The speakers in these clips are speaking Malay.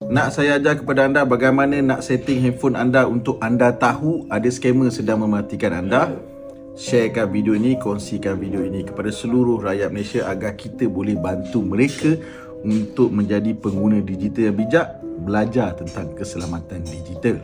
Nak saya ajar kepada anda bagaimana nak setting handphone anda untuk anda tahu ada scammer sedang mematikan anda. Sharekan video ini, kongsikan video ini kepada seluruh rakyat Malaysia agar kita boleh bantu mereka untuk menjadi pengguna digital yang bijak, belajar tentang keselamatan digital.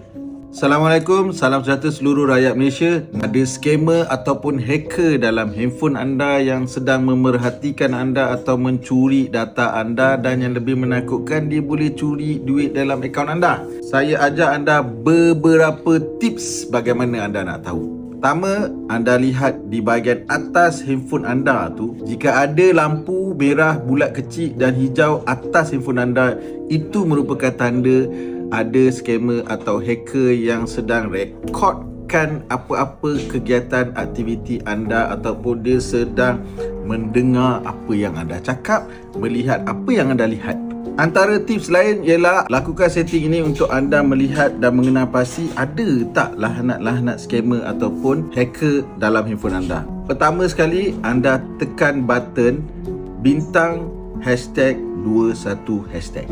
Assalamualaikum, salam sejahtera seluruh rakyat Malaysia. Ada scammer ataupun hacker dalam handphone anda yang sedang memerhatikan anda atau mencuri data anda, dan yang lebih menakutkan, dia boleh curi duit dalam akaun anda. Saya ajar anda beberapa tips bagaimana anda nak tahu. Pertama, anda lihat di bahagian atas handphone anda tu, jika ada lampu merah bulat kecil dan hijau atas handphone anda, itu merupakan tanda ada scammer atau hacker yang sedang rekodkan apa-apa kegiatan aktiviti anda, ataupun dia sedang mendengar apa yang anda cakap, melihat apa yang anda lihat. Antara tips lain ialah lakukan setting ini untuk anda melihat dan mengenal pasti ada tak lahanat-lahanat scammer ataupun hacker dalam handphone anda. Pertama sekali, anda tekan button bintang #21#.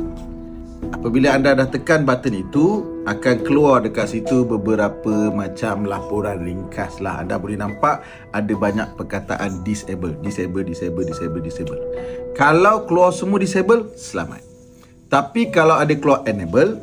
Apabila anda dah tekan button itu, akan keluar dekat situ beberapa macam laporan ringkas lah. Anda boleh nampak ada banyak perkataan disable. Kalau keluar semua disable, selamat. Tapi kalau ada keluar enable,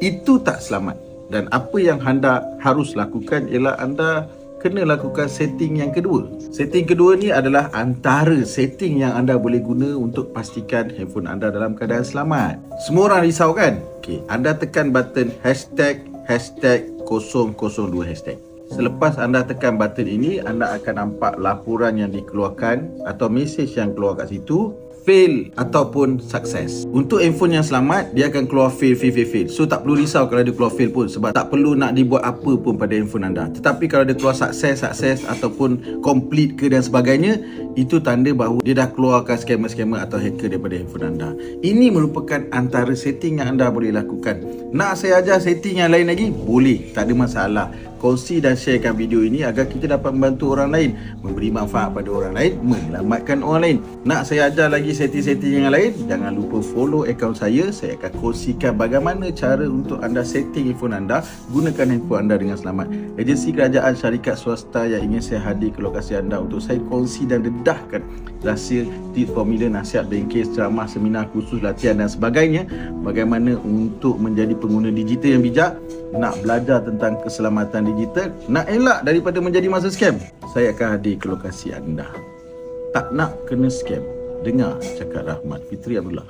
itu tak selamat. Dan apa yang anda harus lakukan ialah anda kena lakukan setting yang kedua. Setting kedua ni adalah antara setting yang anda boleh guna untuk pastikan handphone anda dalam keadaan selamat. Semua orang risau kan? Okey, anda tekan button ##002#. Selepas anda tekan button ini, anda akan nampak laporan yang dikeluarkan atau mesej yang keluar kat situ, fail ataupun sukses. Untuk handphone yang selamat, dia akan keluar fail. So tak perlu risau kalau dia keluar fail pun, sebab tak perlu nak dibuat apa pun pada handphone anda. Tetapi kalau dia keluar sukses ataupun complete ke dan sebagainya, itu tanda bahawa dia dah keluarkan scammer atau hacker daripada handphone anda. Ini merupakan antara setting yang anda boleh lakukan. Nak saya ajar setting yang lain lagi? Boleh, tak ada masalah. Kongsi dan sharekan video ini agar kita dapat membantu orang lain, memberi manfaat pada orang lain, menyelamatkan orang lain. Nak saya ajar lagi setting-setting yang lain? Jangan lupa follow akaun saya. Saya akan kongsikan bagaimana cara untuk anda setting handphone anda, gunakan handphone anda dengan selamat. Agensi kerajaan, syarikat swasta yang ingin saya hadir ke lokasi anda untuk saya kongsi dan dedahkan rahsia, tips, formula, nasihat, bengkel, ceramah, seminar, kursus, latihan dan sebagainya, bagaimana untuk menjadi pengguna digital yang bijak. Nak belajar tentang keselamatan digital, nak elak daripada menjadi masa scam, saya akan hadir ke lokasi anda. Tak nak kena scam, dengar cakap Rahmat Fitri Abdullah.